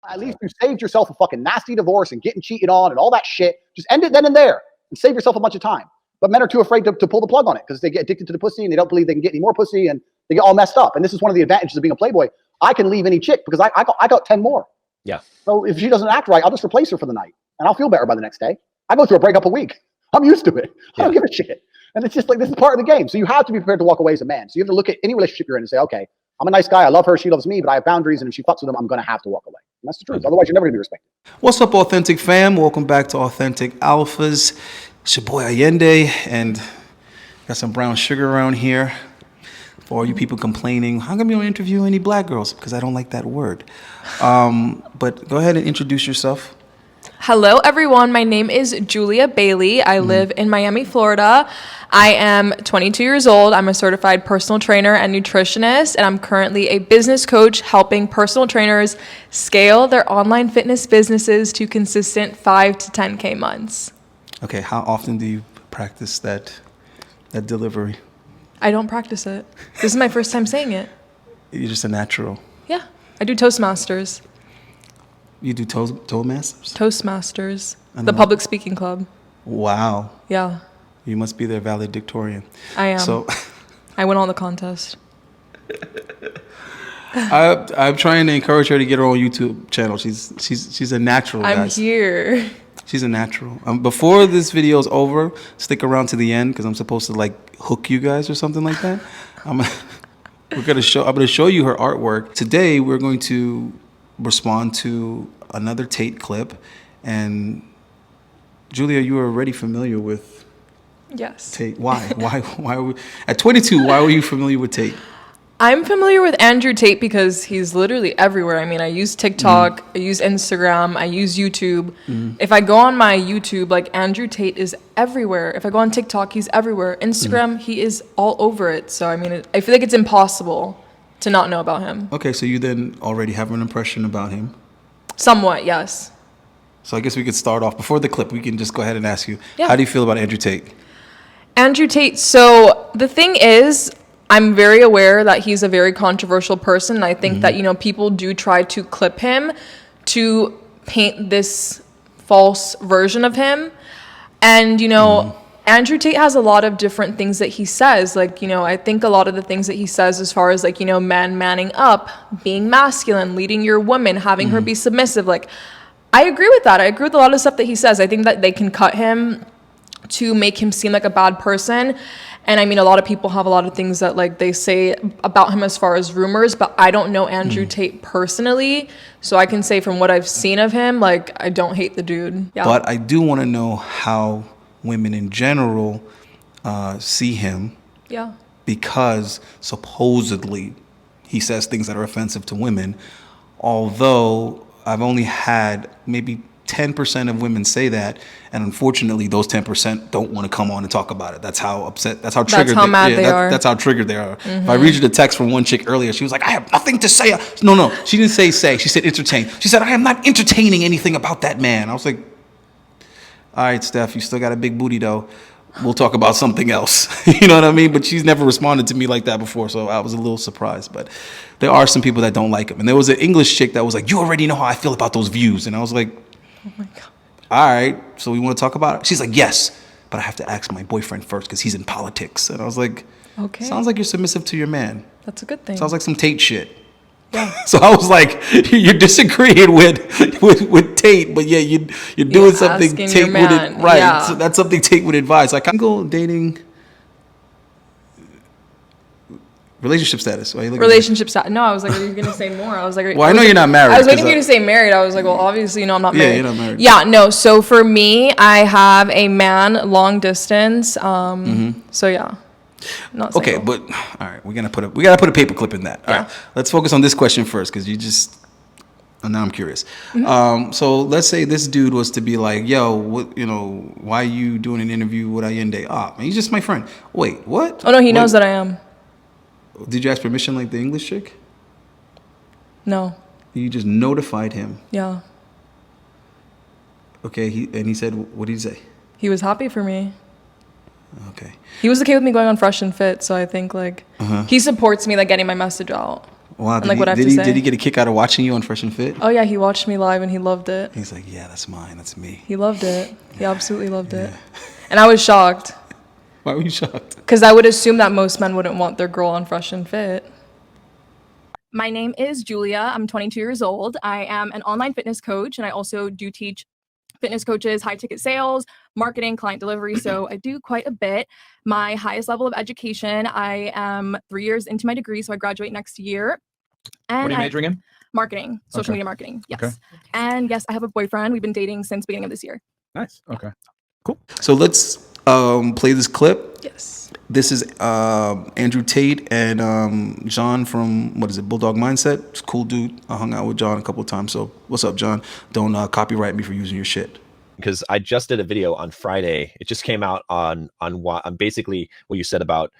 At least you saved yourself a fucking nasty divorce and getting cheated on and all that shit. Just end it then and there and save yourself a bunch of time. But men are too afraid to pull the plug on it because they get addicted to the pussy and they don't believe they can get any more pussy and they get all messed up. And this is one of the advantages of being a playboy. I can leave any chick because I got 10 more. Yeah. So if she doesn't act right, I'll just replace her for the night and I'll feel better by the next day. I go through a breakup a week. I'm used to it. I don't give a shit. And it's just like, this is part of the game. So you have to be prepared to walk away as a man. So you have to look at any relationship you're in and say, okay, I'm a nice guy. I love her. She loves me, but I have boundaries. And if she fucks with them, I'm going to have to walk away. And that's the truth. Otherwise, you're never going to be respected. What's up, Authentic fam? Welcome back to Authentic Alphas. It's your boy Allende, and got some brown sugar around here. For all you people complaining, how come you don't interview any black girls? Because I don't like that word. But go ahead and introduce yourself. Hello, everyone. My name is Julia Bailey. I live in Miami, Florida. I am 22 years old. I'm a certified personal trainer and nutritionist, and I'm currently a business coach helping personal trainers scale their online fitness businesses to consistent 5 to 10K months. Okay, how often do you practice that delivery? I don't practice it. This is my first time saying it. You're just a natural. Yeah, I do Toastmasters. You do Toastmasters? Toastmasters, the public speaking club. Wow. Yeah. You must be their valedictorian. I am. So I won all the contest. I'm trying to encourage her to get her own YouTube channel. She's a natural, guys. I'm here. She's a natural. Before this video is over, stick around to the end because I'm supposed to like hook you guys or something like that. I'm gonna show you her artwork. Today we're going to respond to another Tate clip, and Julia, you are already familiar with Yes. Tate. Why are we at 22? Why were you familiar with Tate? I'm familiar with Andrew Tate because he's literally everywhere. I mean, I use TikTok, I use Instagram, I use YouTube. If I go on my YouTube, like Andrew Tate is everywhere. If I go on TikTok, he's everywhere. Instagram, he is all over it. So, I mean, I feel like it's impossible to not know about him. Okay, so you then already have an impression about him. Somewhat, yes. So I guess we could start off before the clip. We can just go ahead and ask you, Yeah. How do you feel about Andrew Tate? Andrew Tate, so the thing is, I'm very aware that he's a very controversial person. I think that, people do try to clip him to paint this false version of him. And, Andrew Tate has a lot of different things that he says. Like, I think a lot of the things that he says as far as like, men manning up, being masculine, leading your woman, having her be submissive. Like, I agree with that. I agree with a lot of stuff that he says. I think that they can cut him to make him seem like a bad person. And I mean, a lot of people have a lot of things that like they say about him as far as rumors, but I don't know Andrew Tate personally. So I can say from what I've seen of him, like, I don't hate the dude. Yeah. But I do want to know how women in general see him. Yeah. Because supposedly he says things that are offensive to women. Although I've only had maybe 10% of women say that, and unfortunately those 10% don't want to come on and talk about it. That's how upset, that's how triggered they are. That's how triggered they are. If I read you the text from one chick earlier, she was like, I have nothing to say. No, she didn't say, she said entertain. She said, I am not entertaining anything about that man. I was like, all right, Steph, you still got a big booty though. We'll talk about something else. You know what I mean? But she's never responded to me like that before, so I was a little surprised. But there are some people that don't like him. And there was an English chick that was like, you already know how I feel about those views. And I was like, Oh my God. all right, so we want to talk about it? She's like, yes, but I have to ask my boyfriend first because he's in politics. And I was like, Okay. sounds like you're submissive to your man. That's a good thing. Sounds like some Tate shit. Yeah. So I was like, you're disagreeing with Tate, but yeah, you're doing something asking Tate your man. would, right? Yeah. So that's something Tate would advise. Like, I'm going dating. Relationship status. Why are you looking at me? Relationship status. No, I was like, are you going to say more? I was like, Well, I know you're not married. I was waiting for you to say married. I was like, well, obviously, I'm not married. Yeah, you're not married. Yeah, no. So for me, I have a man, long distance. So yeah. Not Okay, single. but all right, we gotta put a paper clip in that. All right, let's focus on this question first because now I'm curious. So let's say this dude was to be like, yo, why are you doing an interview with Allende? Man, he's just my friend. Wait, what? Oh no, he knows that I am. Did you ask permission like the English chick? No. You just notified him. Yeah. Okay, he said, what did he say? He was happy for me. Okay. He was okay with me going on Fresh and Fit, so I think like he supports me like getting my message out. Wow. and like what I have to say. Did he get a kick out of watching you on Fresh and Fit? Oh yeah, he watched me live and he loved it. He's like, yeah, that's mine. That's me. He loved it. He absolutely loved it. And I was shocked. Why were you shocked? Because I would assume that most men wouldn't want their girl on Fresh and Fit. My name is Julia. I'm 22 years old. I am an online fitness coach, and I also do teach fitness coaches high ticket sales, marketing, client delivery. So I do quite a bit. My highest level of education, I am 3 years into my degree, so I graduate next year. And What are you majoring in? Marketing, social Okay. media marketing. Yes. Okay. And yes, I have a boyfriend. We've been dating since beginning of this year. Nice. Okay. So let's play this clip. Yes. This is Andrew Tate and John from, what is it, Bulldog Mindset. It's a cool dude. I hung out with John a couple of times. So what's up, John? Don't copyright me for using your shit. Because I just did a video on Friday. It just came out on basically what you said about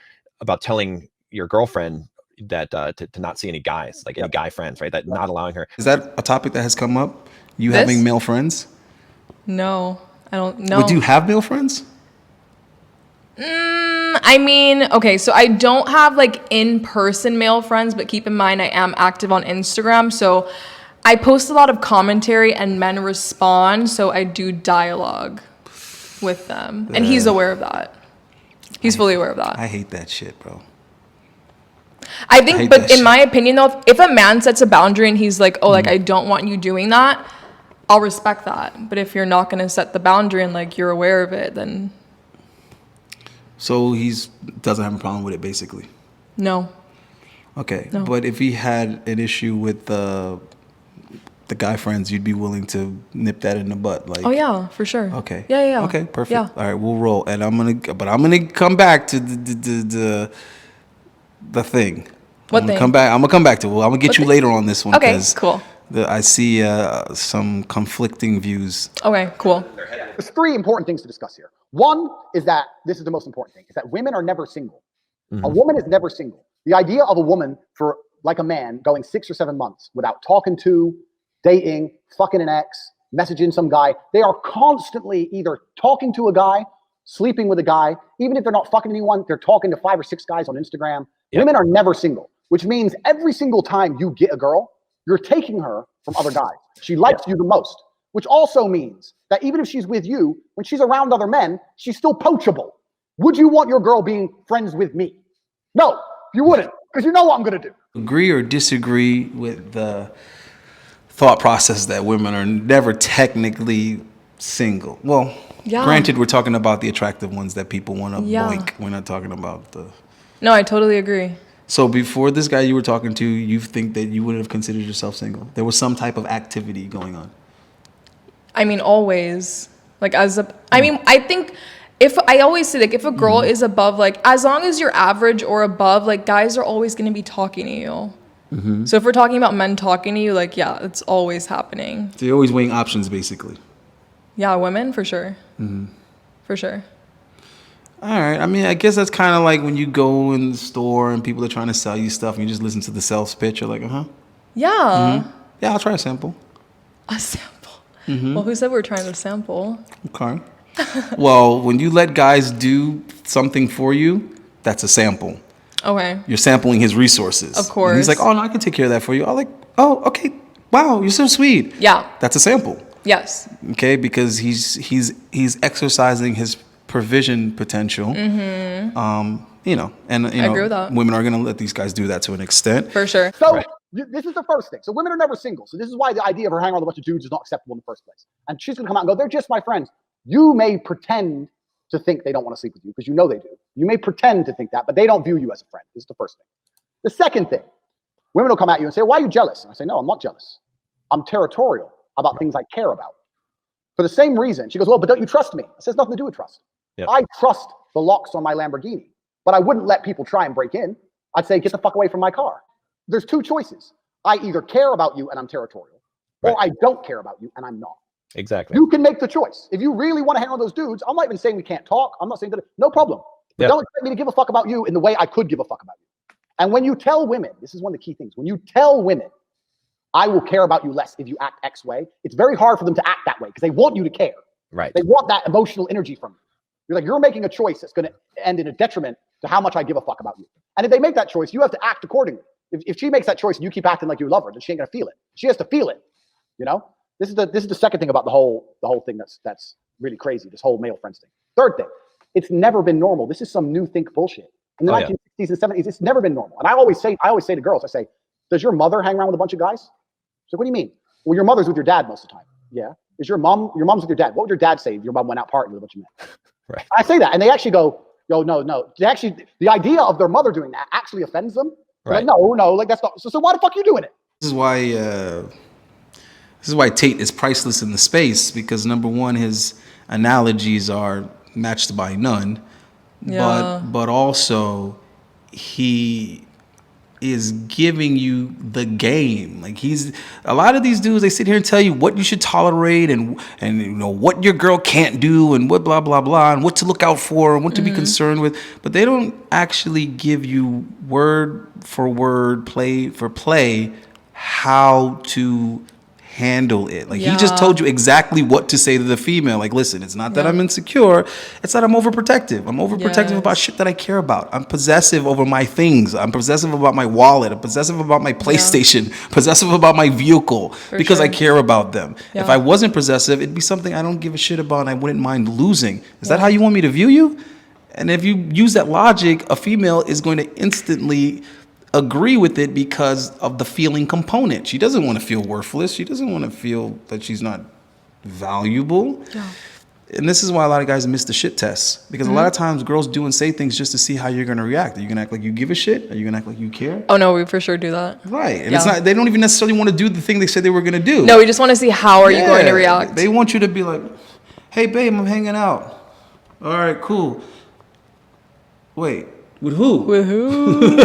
telling your girlfriend that to not see any guys, like any guy friends, right? That not allowing her. Is that a topic that has come up? You This? having male friends? No, I don't know. But do you have male friends? I mean, okay, so I don't have like in-person male friends, but keep in mind I am active on Instagram, so I post a lot of commentary and men respond, so I do dialogue with them. And he's aware of that. He's fully aware of that. I hate that shit, bro. I think, hate but that in shit. my opinion though, if a man sets a boundary and he's like, oh, like I don't want you doing that, I'll respect that. But if you're not gonna set the boundary and like you're aware of it, then So doesn't have a problem with it, basically. no. Okay, No. but if he had an issue with the guy friends, you'd be willing to nip that in the butt, like. Oh yeah, for sure. Okay. Yeah. Okay, perfect. Yeah. All right, we'll roll, and I'm gonna come back to the thing. What I'm thing? I'm gonna come back to it. I'm gonna get What you thing? later on this one. Okay, 'cause cool. I see some conflicting views. Okay, cool. There's three important things to discuss here. One is that this is the most important thing: is that women are never single. Mhm. A woman is never single. The idea of a woman for like a man going 6 or 7 months without talking to, dating, fucking an ex, messaging some guy, they are constantly either talking to a guy, sleeping with a guy. Even if they're not fucking anyone, they're talking to 5 or 6 guys on Instagram. Yep. Women are never single, which means every single time you get a girl, you're taking her from other guys. She likes you the most, which also means that even if she's with you, when she's around other men, she's still poachable. Would you want your girl being friends with me? No, you wouldn't, because you know what I'm going to do. Agree or disagree with the thought process that women are never technically single? Well, Yeah. granted, we're talking about the attractive ones that people want to Yeah. boink. We're not talking about the. No, I totally agree. So before this guy you were talking to, you think that you wouldn't have considered yourself single? There was some type of activity going on. I mean, always. Like I think I always say like if a girl is above, like as long as you're average or above, like guys are always going to be talking to you. So if we're talking about men talking to you, like yeah, it's always happening. So you're always weighing options, basically. Yeah, women for sure. For sure. All right. I mean, I guess that's kind of like when you go in the store and people are trying to sell you stuff and you just listen to the sales pitch. You're like, Yeah. yeah, I'll try a sample. A sample. Well, who said we were trying to sample? Okay. Well, when you let guys do something for you, that's a sample. Okay. You're sampling his resources. Of course. And he's like, oh, no, I can take care of that for you. I'm like, oh, okay. Wow, you're so sweet. Yeah. That's a sample. Yes. Okay, because he's exercising his provision potential. You know, and you know, agree with that. women are going to let these guys do that to an extent. For sure. So this is the first thing. So women are never single. So this is why the idea of her hanging around with a bunch of dudes is not acceptable in the first place. And she's going to come out and go, they're just my friends. You may pretend to think they don't want to sleep with you because you know they do. You may pretend to think that, but they don't view you as a friend. This is the first thing. The second thing, women will come at you and say, why are you jealous? And I say, no, I'm not jealous. I'm territorial about things I care about. For the same reason, she goes, well, but don't you trust me? It says nothing to do with trust. Yep. I trust the locks on my Lamborghini, but I wouldn't let people try and break in. I'd say, get the fuck away from my car. There's two choices. I either care about you and I'm territorial, or I don't care about you and I'm not. Exactly. You can make the choice. If you really want to hang on those dudes, I'm not even saying we can't talk. I'm not saying that, no problem. But don't expect me to give a fuck about you in the way I could give a fuck about you. And when you tell women, this is one of the key things, when you tell women, I will care about you less if you act X way, it's very hard for them to act that way because they want you to care. Right. They want that emotional energy from you. You're like, you're making a choice that's going to end in a detriment to how much I give a fuck about you. And if they make that choice, you have to act accordingly. If she makes that choice and you keep acting like you love her, then she ain't gonna feel it. She has to feel it. You know, this is the second thing about the whole thing that's really crazy. This whole male friends thing. Third thing, it's never been normal. This is some new think bullshit. In the 1960s and 70s, it's never been normal. And I always say to girls, I say, does your mother hang around with a bunch of guys? So what do you mean? Well, your mother's with your dad most of the time. Yeah. Is your mom's with your dad? What would your dad say if your mom went out partying with a bunch of men? Right. I say that, and they actually go, no. They actually, the idea of their mother doing that actually offends them. Right. Like, no, like that's not. So why the fuck are you doing it? This is why Tate is priceless in the space, because number one, his analogies are matched by none, but also he is giving you the game. Like, he's a lot of these dudes, they sit here and tell you what you should tolerate and you know what your girl can't do and what blah blah blah and what to look out for and what to be concerned with, but they don't actually give you word for word, play for play, how to handle it. Like, he just told you exactly what to say to the female. Like, listen, it's not that I'm insecure, it's that I'm overprotective. I'm overprotective about shit that I care about. I'm possessive over my things. I'm possessive about my wallet. I'm possessive about my PlayStation. Possessive about my vehicle because I care about them. If I wasn't possessive, it'd be something I don't give a shit about and I wouldn't mind losing. Is that how you want me to view you? And if you use that logic, a female is going to instantly agree with it because of the feeling component. She doesn't want to feel worthless. She doesn't want to feel that she's not valuable. And this is why a lot of guys miss the shit test, because a lot of times girls do and say things just to see how you're going to react. Are you going to act like you give a shit? Are you going to act like you care? Oh no, we for sure do that. Right. And it's not, they don't even necessarily want to do the thing they said they were going to do. No, we just want to see how are you going to react. They want you to be like, hey babe, I'm hanging out. All right, cool. Wait. With who? With who?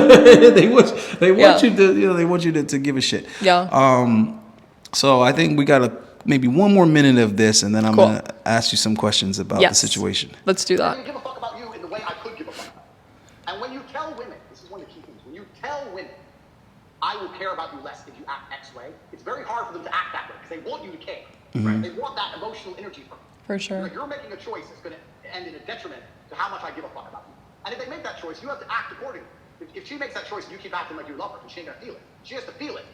they want you to, you know, they want you to give a shit. So I think we got maybe one more minute of this, and then I'm gonna ask you some questions about the situation. Let's do I that. didn't give a fuck about you in the way I could give a fuck about you. And when you tell women, this is one of the key things, when you tell women, I will care about you less if you act X way, it's very hard for them to act that way because they want you to care. Right? They want that emotional energy from you. For sure. Like, you're making a choice that's going to end in a detriment to how much I give a fuck about you. And if they make that choice, you have to act accordingly. If she makes that choice and you keep acting like you love her, then she ain't gonna feel it. She has to feel it.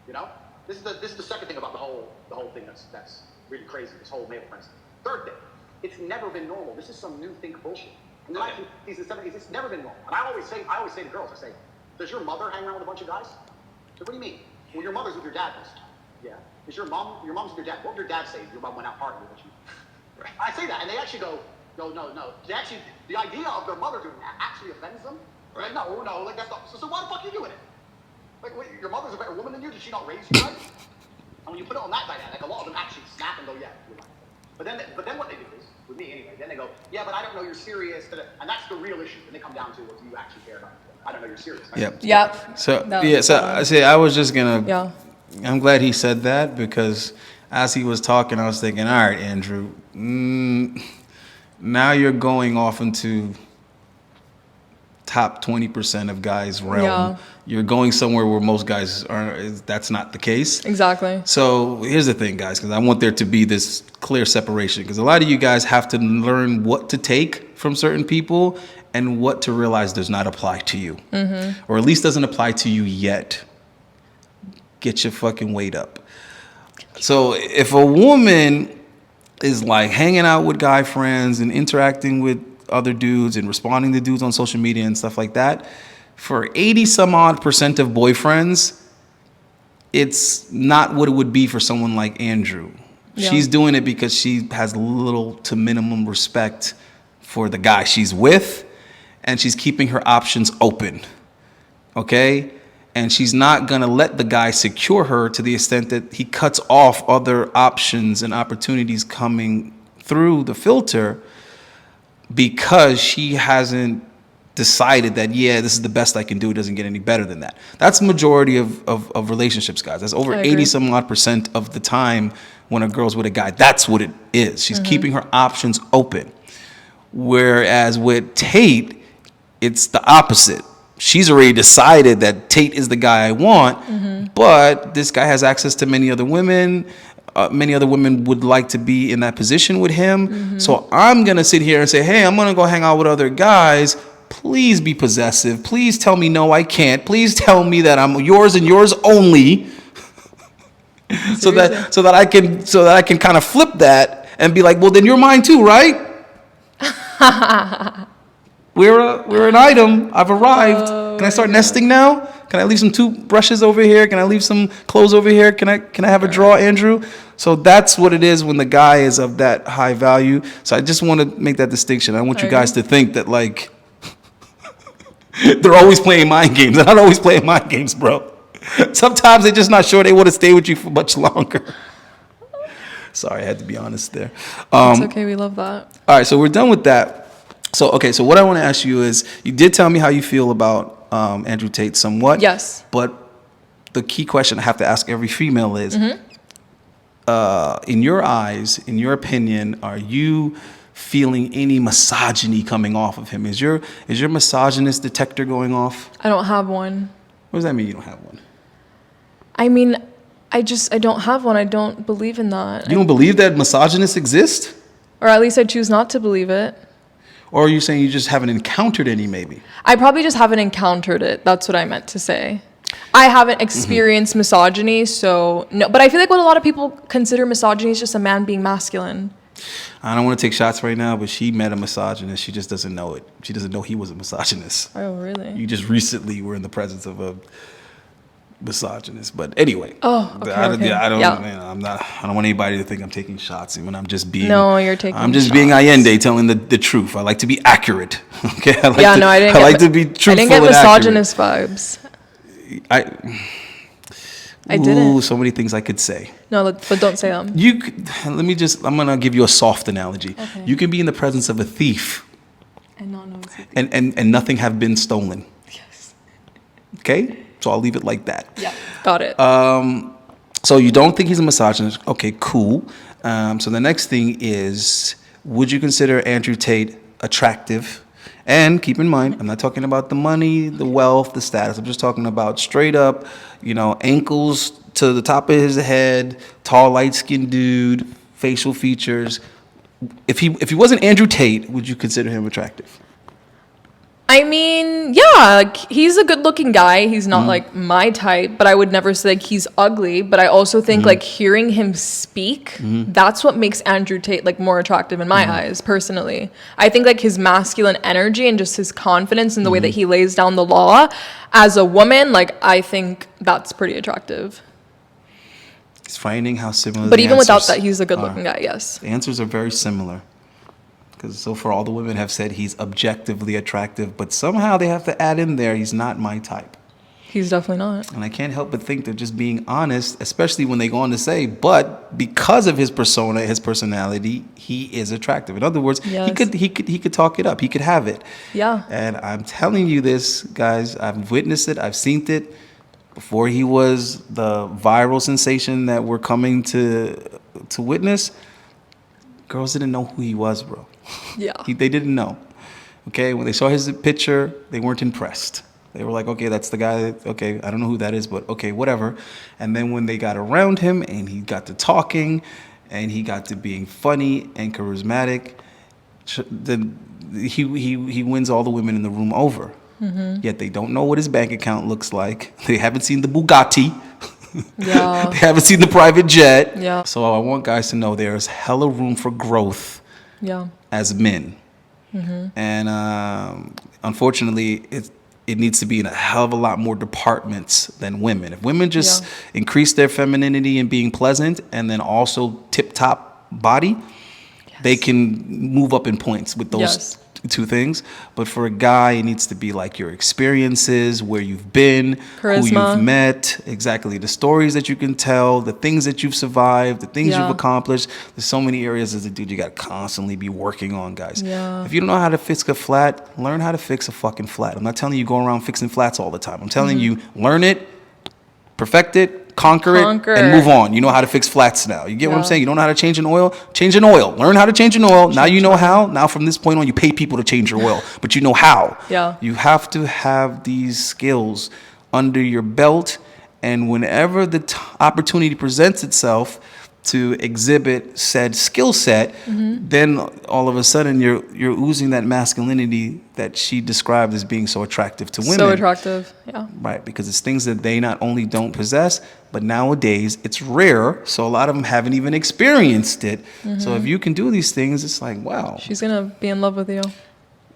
You know? This is the second thing about the whole thing that's really crazy, this whole male friends thing. Third thing, it's never been normal. This is some new think bullshit. In the 1950s and 70s, it's never been normal. And I always say to girls, I say, does your mother hang around with a bunch of guys? So what do you mean? Well, your mother's with your dad most of the time. Yeah. Is your mom's with your dad? What would your dad say if your mom went out partying with you? Right. I say that, and they actually go, no. They actually, the idea of their mother doing that actually offends them. Right. Like, no, like that's not. So why the fuck are you doing it? Like, wait, your mother's a better woman than you. Did she not raise you right? And when you put it on that dynamic, a lot of them actually snap and go, yeah, you're right. But then what they do is, with me anyway, then they go, yeah, but I don't know you're serious. And that's the real issue. And they come down to, well, do you actually care about me? I don't know you're serious. Yep. So I say I was just gonna. I'm glad he said that, because as he was talking, I was thinking, all right, Andrew. Now you're going off into top 20% of guys' realm. You're going somewhere where most guys are. That's not the case. Exactly. So here's the thing, guys, because I want there to be this clear separation, because a lot of you guys have to learn what to take from certain people and what to realize does not apply to you, or at least doesn't apply to you yet. Get your fucking weight up. So if a woman is like hanging out with guy friends and interacting with other dudes and responding to dudes on social media and stuff like that, for 80 some odd percent of boyfriends, it's not what it would be for someone like Andrew. She's doing it because she has little to minimum respect for the guy she's with, and she's keeping her options open. Okay? And she's not going to let the guy secure her to the extent that he cuts off other options and opportunities coming through the filter, because she hasn't decided that, yeah, this is the best I can do. It doesn't get any better than that. That's the majority of relationships, guys. That's over 80 some odd percent of the time when a girl's with a guy. That's what it is. She's keeping her options open. Whereas with Tate, it's the opposite. She's already decided that Tate is the guy I want, but this guy has access to many other women. Many other women would like to be in that position with him. So I'm going to sit here and say, hey, I'm going to go hang out with other guys, please be possessive. Please tell me no, I can't. Please tell me that I'm yours and yours only. so that I can kind of flip that and be like, well, then you're mine too, right? We're an item. I've arrived. Can I start nesting now? Can I leave some toothbrushes over here? Can I leave some clothes over here? Can I have a drawer, Andrew? So that's what it is when the guy is of that high value. So I just want to make that distinction. I want you guys to think that like they're always playing mind games. They're not always playing mind games, bro. Sometimes they're just not sure they want to stay with you for much longer. Sorry, I had to be honest there. It's okay. We love that. All right, so we're done with that. So what I want to ask you is, you did tell me how you feel about Andrew Tate somewhat. Yes. But the key question I have to ask every female is, in your eyes, in your opinion, are you feeling any misogyny coming off of him? Is your misogynist detector going off? I don't have one. What does that mean, you don't have one? I mean, I don't have one. I don't believe in that. You don't believe that misogynists exist? Or at least I choose not to believe it. Or are you saying you just haven't encountered any, maybe? I probably just haven't encountered it. That's what I meant to say. I haven't experienced misogyny, so no. But I feel like what a lot of people consider misogyny is just a man being masculine. I don't want to take shots right now, but she met a misogynist. She just doesn't know it. She doesn't know he was a misogynist. Oh, really? You just recently were in the presence of a misogynist. But anyway. Oh, okay. I don't Yeah. I don't want anybody to think I'm taking shots when I'm just being. No, you're taking I'm just shots. being Allende, telling the truth. I like to be accurate. Okay. I like to be truthful. I didn't get and misogynist vibes. accurate. I didn't. Ooh, so many things I could say. No, but don't say them. I'm gonna give you a soft analogy. Okay. You can be in the presence of a thief And not know it's and nothing have been stolen. Yes. Okay? So I'll leave it like that. Yeah. Got it. So you don't think he's a misogynist. Okay, cool. So the next thing is, would you consider Andrew Tate attractive? And keep in mind, I'm not talking about the money, the wealth, the status. I'm just talking about straight up, ankles to the top of his head, tall, light-skinned dude, facial features. If he wasn't Andrew Tate, would you consider him attractive? I mean, yeah, like he's a good-looking guy. He's not like my type, but I would never say like he's ugly. But I also think like hearing him speak, that's what makes Andrew Tate like more attractive in my eyes, personally. I think like his masculine energy and just his confidence in the way that he lays down the law as a woman, like I think that's pretty attractive. It's frightening how similar. But the even without answers that, he's a good-looking are. guy. Yes. The answers are very similar. Because so far, all the women have said he's objectively attractive, but somehow they have to add in there, he's not my type. He's definitely not. And I can't help but think they're just being honest, especially when they go on to say, but because of his persona, his personality, he is attractive. In other words, Yes. he could talk it up. He could have it. Yeah. And I'm telling you this, guys, I've witnessed it. I've seen it before he was the viral sensation that we're coming to witness. Girls didn't know who he was, bro. Yeah. They didn't know. Okay, when they saw his picture, they weren't impressed. They were like, okay, that's the guy. Okay, I don't know who that is, but okay, whatever. And then when they got around him and he got to talking and he got to being funny and charismatic, then he wins all the women in the room over. Yet they don't know what his bank account looks like. They haven't seen the Bugatti. Yeah. They haven't seen the private jet. Yeah. So I want guys to know there's hella room for growth Yeah. as men. And unfortunately, it needs to be in a hell of a lot more departments than women. If women just increase their femininity and being pleasant and then also tip-top body, they can move up in points with those two things. But for a guy, it needs to be like your experiences, where you've been, who Charisma. you've met, exactly, the stories that you can tell, the things that you've survived, the things you've accomplished. There's so many areas as a dude you got to constantly be working on, guys. Yeah. If you don't know how to fix a flat, learn how to fix a fucking flat. I'm not telling you go around fixing flats all the time. I'm telling you, learn it, perfect it, conquer it, and move on. You know how to fix flats now. You get what I'm saying? You don't know how to change an oil? Change an oil. Learn how to change an oil. Now you know how. Now from this point on, you pay people to change your oil, but you know how. Yeah. You have to have these skills under your belt, and whenever the opportunity presents itself, to exhibit said skill set, then all of a sudden you're oozing that masculinity that she described as being so attractive to women. So attractive, yeah. Right, because it's things that they not only don't possess, but nowadays it's rare, so a lot of them haven't even experienced it. So if you can do these things, it's like, wow. She's gonna be in love with you.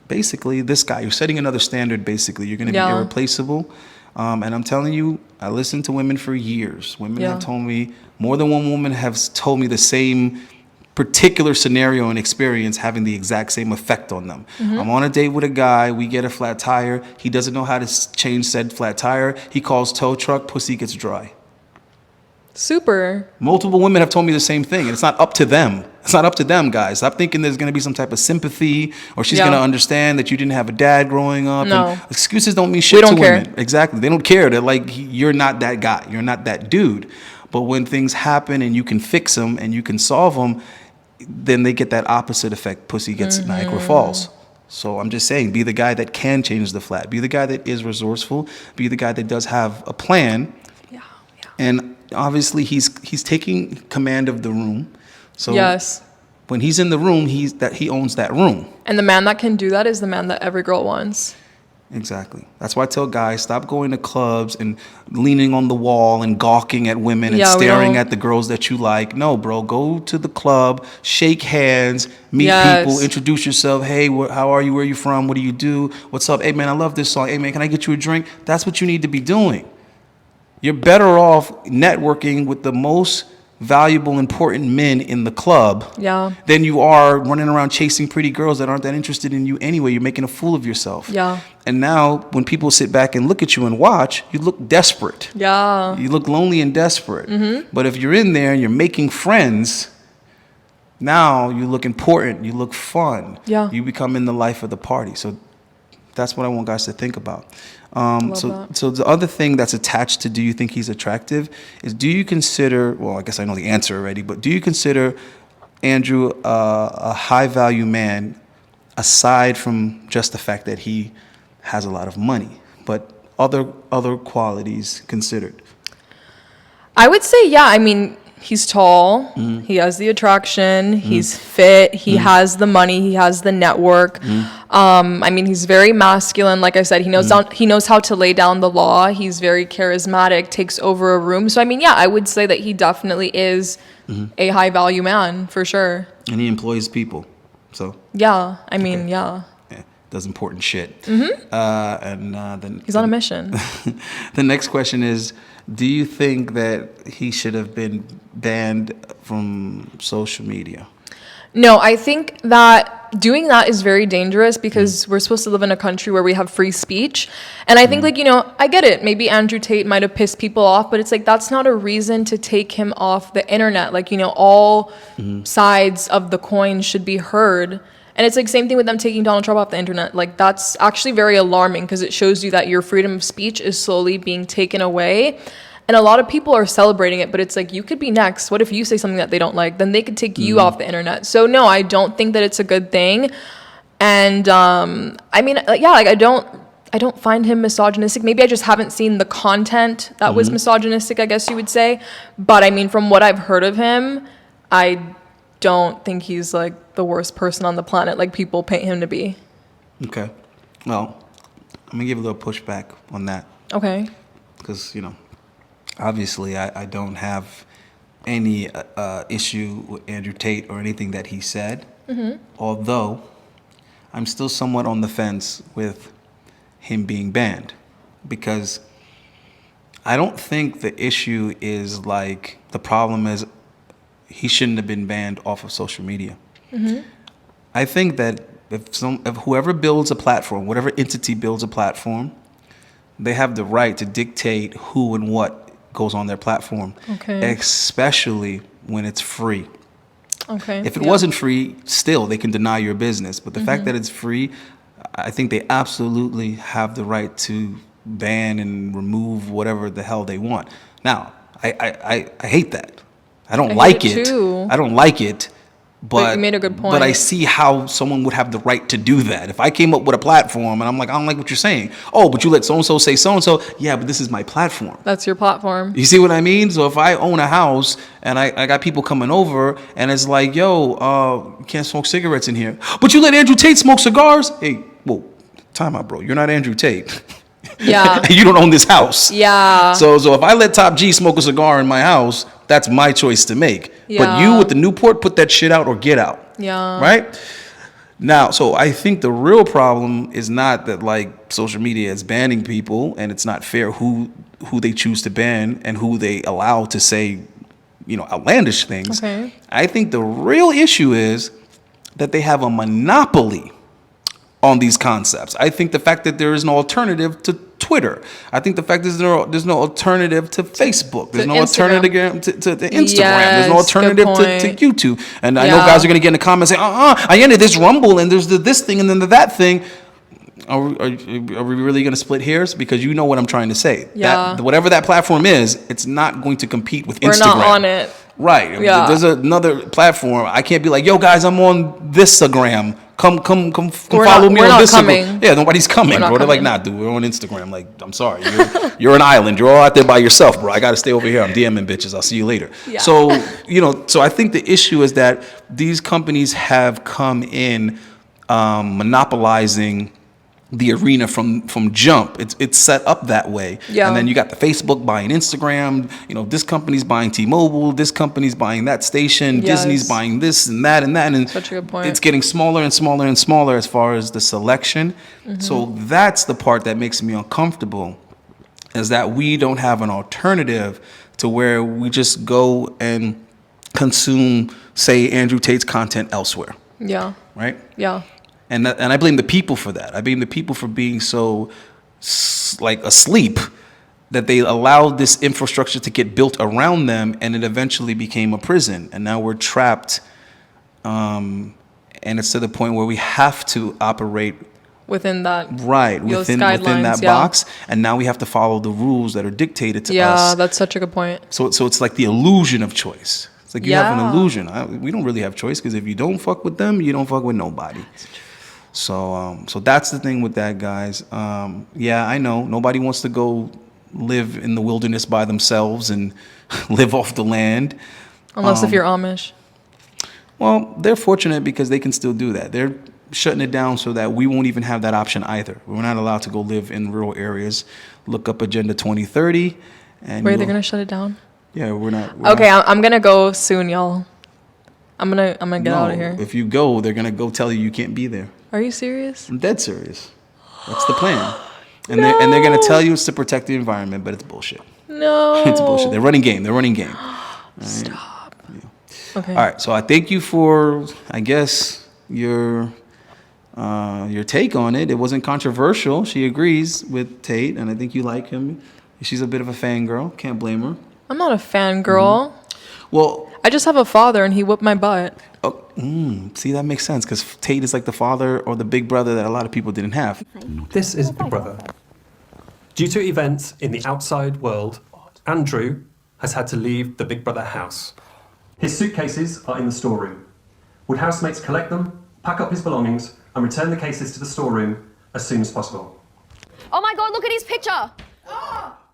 Basically, this guy, you're setting another standard, basically. You're going to be irreplaceable. And I'm telling you, I listened to women for years. Women have told me, more than one woman has told me the same particular scenario and experience having the exact same effect on them. I'm on a date with a guy, we get a flat tire. He doesn't know how to change said flat tire. He calls tow truck, pussy gets dry. Super. Multiple women have told me the same thing, and it's not up to them. It's not up to them, guys. Stop thinking there's going to be some type of sympathy, or she's going to understand that you didn't have a dad growing up. No. And excuses don't mean shit to women. Exactly. They don't care. They're like, you're not that guy. You're not that dude. But when things happen and you can fix them and you can solve them, then they get that opposite effect. Pussy gets Niagara Falls. So I'm just saying, be the guy that can change the flat. Be the guy that is resourceful. Be the guy that does have a plan. Yeah. And obviously he's taking command of the room. So when he's in the room, he owns that room. And the man that can do that is the man that every girl wants. Exactly. That's why I tell guys, stop going to clubs and leaning on the wall and gawking at women and staring at the girls that you like. No, bro, go to the club, shake hands, meet people, introduce yourself. Hey, how are you? Where are you from? What do you do? What's up? Hey, man, I love this song. Hey, man, can I get you a drink? That's what you need to be doing. You're better off networking with the most valuable, important men in the club than you are running around chasing pretty girls that aren't that interested in you anyway. You're making a fool of yourself. Yeah. And now when people sit back and look at you and watch, you look desperate. Yeah. You look lonely and desperate. But if you're in there and you're making friends, now you look important. You look fun. Yeah. You become in the life of the party. So that's what I want guys to think about. So the other thing that's attached to do you think he's attractive is, do you consider, well, I guess I know the answer already, but do you consider Andrew a high value man aside from just the fact that he has a lot of money, but other qualities considered? I would say, yeah, I mean, he's tall, he has the attraction, he's fit, he has the money, he has the network. I mean, he's very masculine. Like I said, he knows how to lay down the law. He's very charismatic, takes over a room. So I mean, yeah, I would say that he definitely is a high value man for sure. And he employs people. So yeah, I mean, yeah, does important shit. Then he's on a mission. The next question is, do you think that he should have been banned from social media? No, I think that doing that is very dangerous because we're supposed to live in a country where we have free speech. And I think, like, you know, I get it. Maybe Andrew Tate might have pissed people off, but it's like, that's not a reason to take him off the internet. Like, you know, all sides of the coin should be heard. And it's like same thing with them taking Donald Trump off the internet. Like, that's actually very alarming because it shows you that your freedom of speech is slowly being taken away. And a lot of people are celebrating it, but it's like, you could be next. What if you say something that they don't like? Then they could take you off the internet. So no, I don't think that it's a good thing. And I mean, yeah, like I don't find him misogynistic. Maybe I just haven't seen the content that was misogynistic, I guess you would say. But I mean, from what I've heard of him, I don't think he's like the worst person on the planet like people paint him to be. Okay. Well, I'm going to give a little pushback on that. Okay. Because, you know, obviously I don't have any issue with Andrew Tate or anything that he said. Although I'm still somewhat on the fence with him being banned. Because I don't think the issue is like, the problem is he shouldn't have been banned off of social media. I think that if whoever builds a platform, whatever entity builds a platform, they have the right to dictate who and what goes on their platform, especially when it's free. If it wasn't free, still they can deny your business. But the fact that it's free, I think they absolutely have the right to ban and remove whatever the hell they want. Now, I hate that. I don't like it. I don't like it, But you made a good point. But I see how someone would have the right to do that. If I came up with a platform and I'm like, I don't like what you're saying. Oh, but you let so-and-so say so-and-so. Yeah, but this is my platform. That's your platform. You see what I mean? So if I own a house and I got people coming over and it's like, yo, you can't smoke cigarettes in here. But you let Andrew Tate smoke cigars? Hey, whoa, time out, bro. You're not Andrew Tate. Yeah. You don't own this house. Yeah. So if I let Top G smoke a cigar in my house, that's my choice to make. Yeah. But you with the Newport, put that shit out or get out. Yeah. Right? Now, so I think the real problem is not that like social media is banning people and it's not fair who they choose to ban and who they allow to say, outlandish things. Okay. I think the real issue is that they have a monopoly on these concepts. I think the fact that there is no alternative to Twitter. I think the fact there's no alternative to Facebook. There's no alternative to Instagram. There's no alternative to YouTube. And I know guys are going to get in the comments and say, I ended this Rumble and there's this thing and then that thing. Are we really going to split hairs? Because you know what I'm trying to say. Yeah. Whatever that platform is, it's not going to compete with Instagram. We're not on it. Right. Yeah. There's another platform. I can't be like, yo, guys, I'm on this-agram. Come follow me on this. Yeah, nobody's coming, bro. They're like, nah, dude, we're on Instagram. Like, I'm sorry, you're an island. You're all out there by yourself, bro. I got to stay over here. I'm DMing bitches. I'll see you later. Yeah. So, so I think the issue is that these companies have come in monopolizing the arena from jump. It's set up that way. Yeah. And then you got the Facebook buying Instagram, this company's buying T-Mobile, this company's buying that station, Yes. Disney's buying this and that and that. And such a good point. it's getting smaller and smaller and smaller as far as the selection. Mm-hmm. So that's the part that makes me uncomfortable, is that we don't have an alternative to where we just go and consume, say, Andrew Tate's content elsewhere. Yeah. Right? Yeah. And I blame the people for that. I blame the people for being so like asleep that they allowed this infrastructure to get built around them, and it eventually became a prison. And now we're trapped, and it's to the point where we have to operate within that. Right, within that box, and now we have to follow the rules that are dictated to us. Yeah, that's such a good point. So it's like the illusion of choice. It's like you have an illusion. We don't really have choice, because if you don't fuck with them, you don't fuck with nobody. So that's the thing with that, guys. Yeah, I know nobody wants to go live in the wilderness by themselves and live off the land. Unless if you're Amish. Well, they're fortunate because they can still do that. They're shutting it down so that we won't even have that option either. We're not allowed to go live in rural areas. Look up Agenda 2030. And wait, they're going to shut it down? Yeah, we're not. Okay, I'm going to go soon, y'all. I'm gonna get out of here. If you go, they're gonna go tell you can't be there. Are you serious? I'm dead serious. That's the plan. And they're gonna tell you it's to protect the environment, but it's bullshit. No. It's bullshit. They're running game. Right? Stop. Yeah. Okay. All right. So I thank you for, I guess, your take on it. It wasn't controversial. She agrees with Tate, and I think you like him. She's a bit of a fangirl. Can't blame her. I'm not a fangirl. Well, I just have a father, and he whipped my butt. Oh, see, that makes sense, because Tate is like the father or the big brother that a lot of people didn't have. This is Big Brother. Due to events in the outside world, Andrew has had to leave the Big Brother house. His suitcases are in the storeroom. Would housemates collect them, pack up his belongings, and return the cases to the storeroom as soon as possible? Oh my god, look at his picture!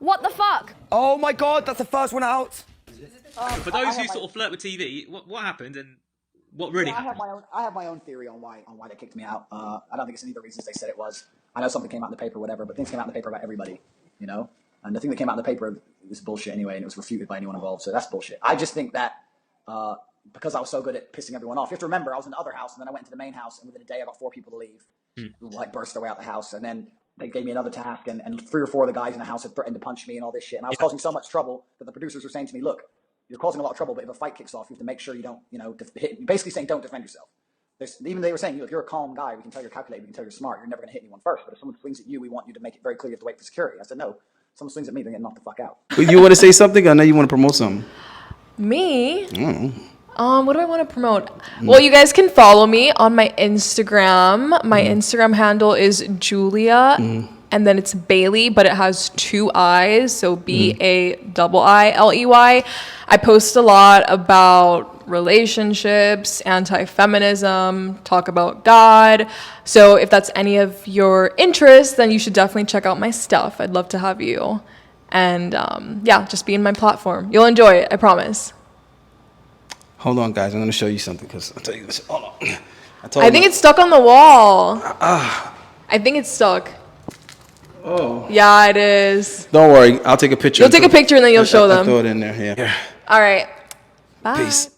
What the fuck? Oh my god, that's the first one out! For those who sort of flirt with TV, what happened and what really happened? I have my own theory on why they kicked me out. I don't think it's any of the reasons they said it was. I know something came out in the paper, whatever, but things came out in the paper about everybody, And the thing that came out in the paper was bullshit anyway, and it was refuted by anyone involved, so that's bullshit. I just think that because I was so good at pissing everyone off, you have to remember I was in the other house, and then I went into the main house, and within a day I got 4 people to leave, who burst their way out the house, and then they gave me another task, and 3 or 4 of the guys in the house had threatened to punch me and all this shit, and I was causing so much trouble that the producers were saying to me, look, you're causing a lot of trouble, but if a fight kicks off, you have to make sure you don't, hit. Basically saying don't defend yourself. Even they were saying, if you're a calm guy, we can tell you're calculated, we can tell you're smart, you're never going to hit anyone first. But if someone swings at you, we want you to make it very clear you have to wait for security. I said, no, someone swings at me, they're getting knocked the fuck out. You want to say something? I know you want to promote something. Me? What do I want to promote? Well, you guys can follow me on my Instagram. My Instagram handle is Julia and then it's Bailey, but it has 2 I's, so BAIILEY. I post a lot about relationships, anti-feminism, talk about God. So if that's any of your interest, then you should definitely check out my stuff. I'd love to have you. And yeah, just be in my platform. You'll enjoy it, I promise. Hold on, guys. I'm going to show you something because I'll tell you this. Hold on. I think it's stuck on the wall. I think it's stuck. Oh. Yeah, it is. Don't worry. I'll take a picture. You'll take a picture and then you'll show them. I'll throw it in there. Yeah. All right. Bye. Peace.